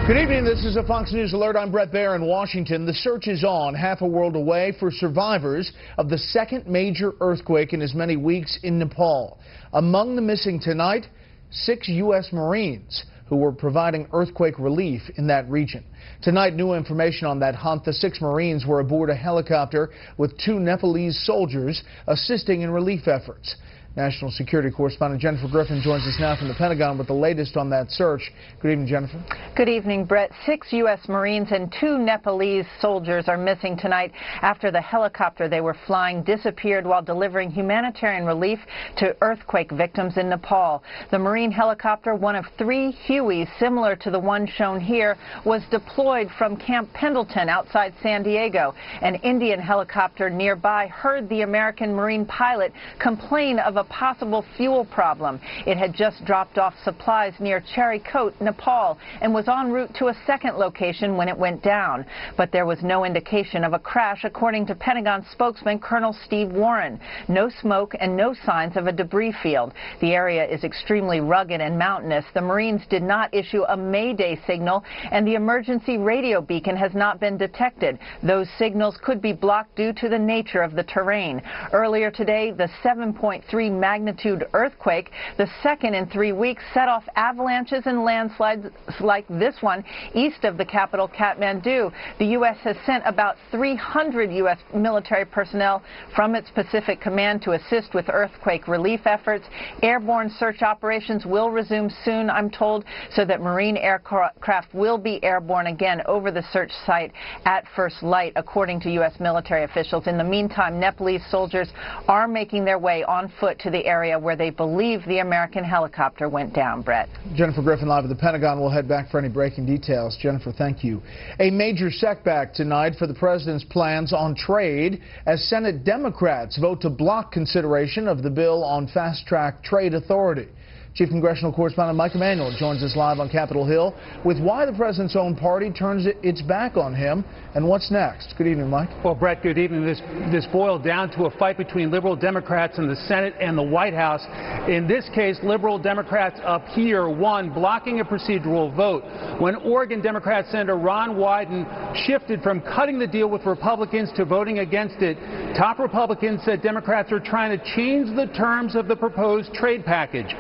Good evening. This is a Fox News alert. I'm Brett Baer in Washington. The search is on, half a world away, for survivors of the second major earthquake in as many weeks in Nepal. Among the missing tonight, 6 U.S. Marines who were providing earthquake relief in that region. Tonight, new information on that hunt. The 6 Marines were aboard a helicopter with 2 Nepalese soldiers assisting in relief efforts. National security correspondent Jennifer Griffin joins us now from the Pentagon with the latest on that search. Good evening, Jennifer. Good evening, Brett. 6 U.S. Marines and 2 Nepalese soldiers are missing tonight after the helicopter they were flying disappeared while delivering humanitarian relief to earthquake victims in Nepal. The Marine helicopter, one of 3 Hueys similar to the one shown here, was deployed from Camp Pendleton outside San Diego. An Indian helicopter nearby heard the American Marine pilot complain of a possible fuel problem. It had just dropped off supplies near Cherry-Coat, Nepal, and was en route to a second location when it went down. But there was no indication of a crash, according to Pentagon spokesman Colonel Steve Warren. No smoke and no signs of a debris field. The area is extremely rugged and mountainous. The Marines did not issue a Mayday signal, and the emergency radio beacon has not been detected. Those signals could be blocked due to the nature of the terrain. Earlier today, the 7.3 magnitude earthquake, the second in 3 weeks, set off avalanches and landslides like this one east of the capital, Kathmandu. The U.S. has sent about 300 U.S. military personnel from its Pacific Command to assist with earthquake relief efforts. Airborne search operations will resume soon, I'm told, so that Marine aircraft will be airborne again over the search site at first light, according to U.S. military officials. In the meantime, Nepalese soldiers are making their way on foot to the area where they believe the American helicopter went down, Brett. Jennifer Griffin live at the Pentagon. We'll head back for any breaking details. Jennifer, thank you. A major setback tonight for the president's plans on trade as Senate Democrats vote to block consideration of the bill on fast-track trade authority. Chief Congressional Correspondent Mike Emanuel joins us live on Capitol Hill with why the president's own party turns its back on him and what's next. Good evening, Mike. Well, Brett, good evening. This boiled down to a fight between liberal Democrats in the Senate and the White House. In this case, liberal Democrats up here won, blocking a procedural vote when Oregon Democrat Senator Ron Wyden shifted from cutting the deal with Republicans to voting against it. Top Republicans said Democrats are trying to change the terms of the proposed trade package.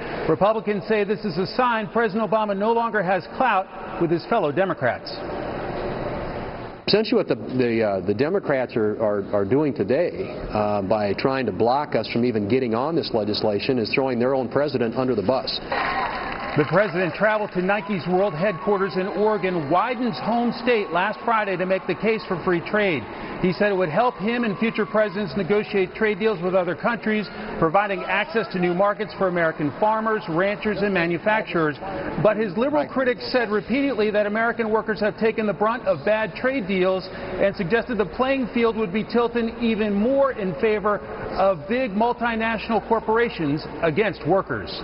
Republicans say this is a sign President Obama no longer has clout with his fellow Democrats. Essentially what the Democrats are doing today by trying to block us from even getting on this legislation is throwing their own president under the bus. The president traveled to Nike's world headquarters in Oregon, Wyden's home state, last Friday to make the case for free trade. He said it would help him and future presidents negotiate trade deals with other countries, providing access to new markets for American farmers, ranchers, and manufacturers. But his liberal critics said repeatedly that American workers have taken the brunt of bad trade deals and suggested the playing field would be tilted even more in favor of big multinational corporations against workers.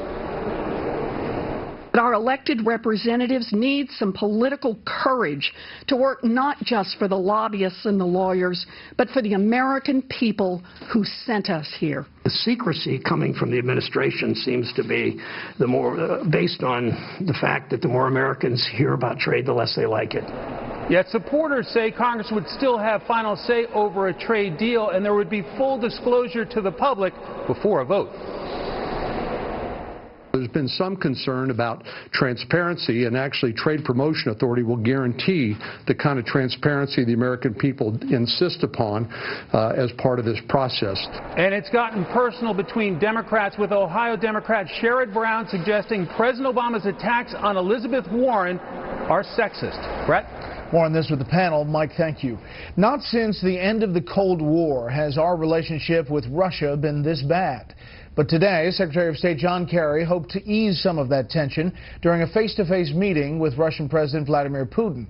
But our elected representatives need some political courage to work not just for the lobbyists and the lawyers, but for the American people who sent us here. The secrecy coming from the administration seems to be the more based on the fact that the more Americans hear about trade, the less they like it. Yet supporters say Congress would still have final say over a trade deal, and there would be full disclosure to the public before a vote. There's been some concern about transparency, and actually Trade Promotion Authority will guarantee the kind of transparency the American people insist upon as part of this process. And it's gotten personal between Democrats, with Ohio Democrat Sherrod Brown suggesting President Obama's attacks on Elizabeth Warren are sexist. Brett? More on this with the panel. Mike, thank you. Not since the end of the Cold War has our relationship with Russia been this bad. But today, Secretary of State John Kerry hoped to ease some of that tension during a face-to-face meeting with Russian President Vladimir Putin.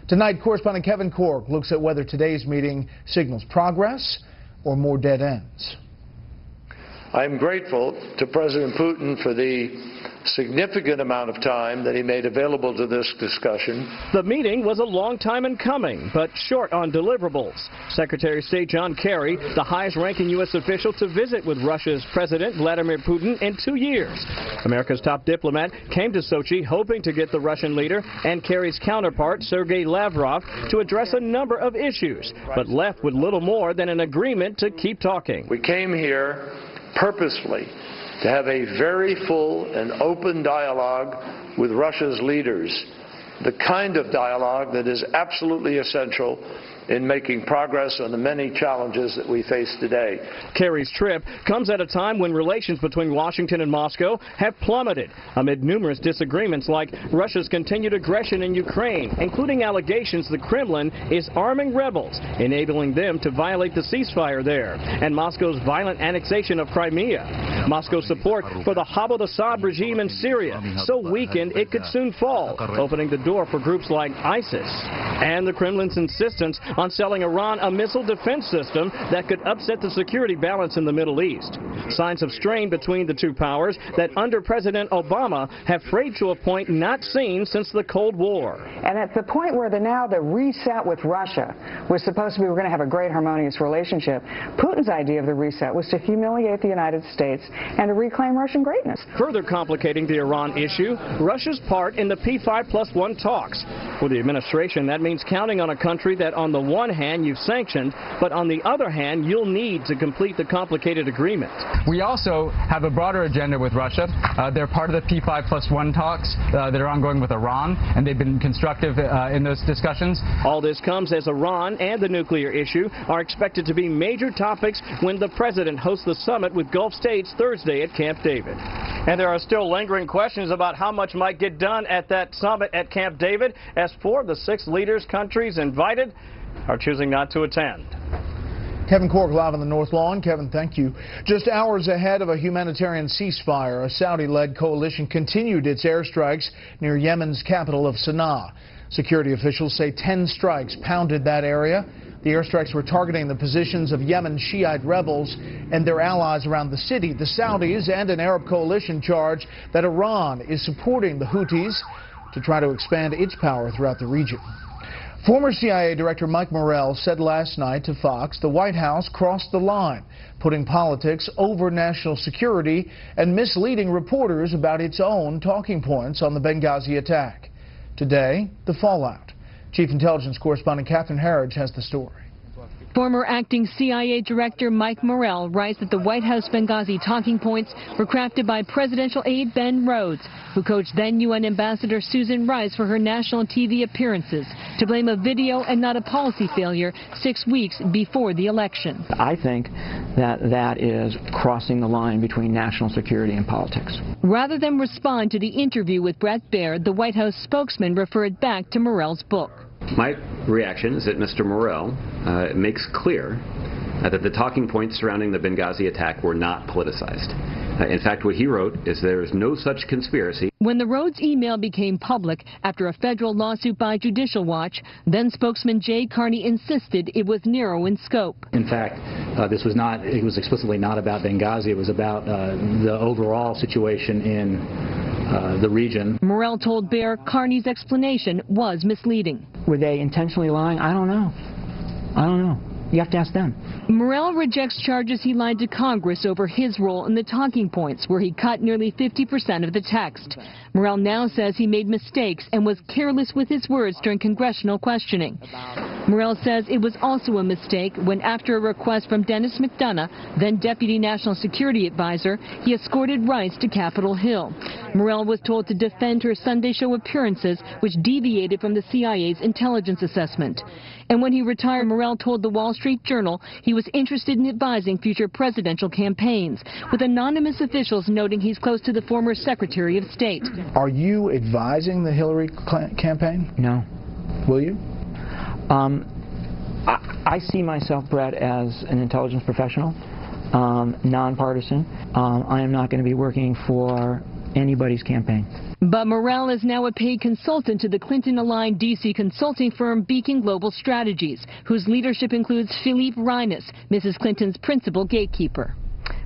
Tonight, correspondent Kevin Corke looks at whether today's meeting signals progress or more dead ends. I'm grateful to President Putin for the significant amount of time that he made available to this discussion. The meeting was a long time in coming, but short on deliverables. Secretary of State John Kerry, the highest-ranking U.S. official to visit with Russia's President Vladimir Putin in 2 years. America's top diplomat came to Sochi hoping to get the Russian leader and Kerry's counterpart, Sergei Lavrov, to address a number of issues, but left with little more than an agreement to keep talking. We came here purposefully to have a very full and open dialogue with Russia's leaders, the kind of dialogue that is absolutely essential in making progress on the many challenges that we face today. Kerry's trip comes at a time when relations between Washington and Moscow have plummeted amid numerous disagreements like Russia's continued aggression in Ukraine, including allegations the Kremlin is arming rebels, enabling them to violate the ceasefire there, and Moscow's violent annexation of Crimea. Moscow's support for the hobbled Assad regime in Syria, so weakened it could soon fall, opening the door for groups like ISIS. And the Kremlin's insistence on selling Iran a missile defense system that could upset the security balance in the Middle East. Signs of strain between the two powers that under President Obama have frayed to a point not seen since the Cold War. And at the point where the reset with Russia was supposed to be, we're going to have a great harmonious relationship, Putin's idea of the reset was to humiliate the United States and to reclaim Russian greatness. Further complicating the Iran issue, Russia's part in the P5+1 talks. For the administration, that means counting on a country that on the one hand you've sanctioned, but on the other hand you'll need to complete the complicated agreement. We also have a broader agenda with Russia. They're part of the P5+1 talks that are ongoing with Iran, and they've been constructive in those discussions. All this comes as Iran and the nuclear issue are expected to be major topics when the president hosts the summit with Gulf states Thursday at Camp David. And there are still lingering questions about how much might get done at that summit at Camp David, as 4 of the 6 leaders' countries invited are choosing not to attend. Kevin Corke live on the North Lawn. Kevin, thank you. Just hours ahead of a humanitarian ceasefire, a Saudi-led coalition continued its airstrikes near Yemen's capital of Sana'a. Security officials say 10 strikes pounded that area. The airstrikes were targeting the positions of Yemen Shiite rebels and their allies around the city. The Saudis and an Arab coalition charge that Iran is supporting the Houthis to try to expand its power throughout the region. Former CIA Director Mike Morell said last night to Fox the White House crossed the line, putting politics over national security and misleading reporters about its own talking points on the Benghazi attack. Today, the fallout. Chief Intelligence Correspondent Catherine Herridge has the story. Former acting CIA Director Mike Morell writes that the White House Benghazi talking points were crafted by presidential aide Ben Rhodes, who coached then-UN Ambassador Susan Rice for her national TV appearances, to blame a video and not a policy failure 6 weeks before the election. I think that is crossing the line between national security and politics. Rather than respond to the interview with Bret Baier, the White House spokesman referred back to Morell's book. My reaction is that Mr. Morell makes clear that the talking points surrounding the Benghazi attack were not politicized. In fact, what he wrote is there is no such conspiracy. When the Rhodes email became public after a federal lawsuit by Judicial Watch, then spokesman Jay Carney insisted it was narrow in scope. In fact, it was explicitly not about Benghazi. It was about the overall situation in the region. Morell told Baier Carney's explanation was misleading. Were they intentionally lying? I don't know. You have to ask them. Morell rejects charges he lied to Congress over his role in the talking points, where he cut nearly 50% of the text. Morell now says he made mistakes and was careless with his words during congressional questioning. Morell says it was also a mistake when, after a request from Dennis McDonough, then Deputy National Security Advisor, he escorted Rice to Capitol Hill. Morell was told to defend her Sunday show appearances, which deviated from the CIA's intelligence assessment. And when he retired, Morell told the Wall Street Journal he was interested in advising future presidential campaigns, with anonymous officials noting he's close to the former Secretary of State. Are you advising the Hillary campaign? No. Will you? I see myself, Brett, as an intelligence professional, nonpartisan. I am not going to be working for anybody's campaign. But Morell is now a paid consultant to the Clinton-aligned D.C. consulting firm Beacon Global Strategies, whose leadership includes Philippe Reines, Mrs. Clinton's principal gatekeeper.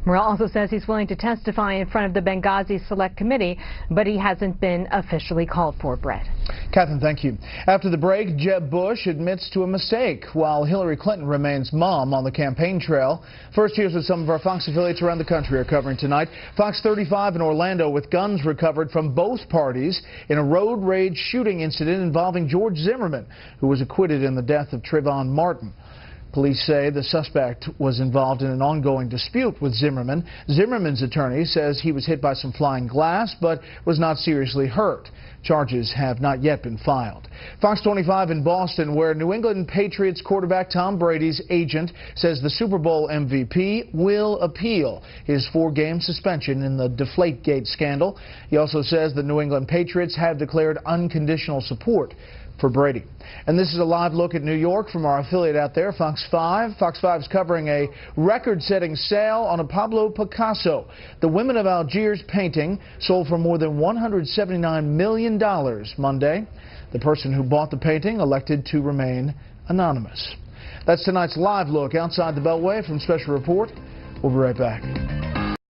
Morrell also says he's willing to testify in front of the Benghazi Select Committee, but he hasn't been officially called for, Brett. Catherine, thank you. After the break, Jeb Bush admits to a mistake, while Hillary Clinton remains mum on the campaign trail. First, here's what some of our Fox affiliates around the country are covering tonight. Fox 35 in Orlando with guns recovered from both parties in a road rage shooting incident involving George Zimmerman, who was acquitted in the death of Trayvon Martin. Police say the suspect was involved in an ongoing dispute with Zimmerman. Zimmerman's attorney says he was hit by some flying glass but was not seriously hurt. Charges have not yet been filed. Fox 25 in Boston, where New England Patriots quarterback Tom Brady's agent says the Super Bowl MVP will appeal his 4-game suspension in the Deflategate scandal. He also says the New England Patriots have declared unconditional support for Brady. And this is a live look at New York from our affiliate out there, Fox 5. Fox 5 is covering a record-setting sale on a Pablo Picasso. The Women of Algiers painting sold for more than $179 million Monday. The person who bought the painting elected to remain anonymous. That's tonight's live look outside the Beltway from Special Report. We'll be right back.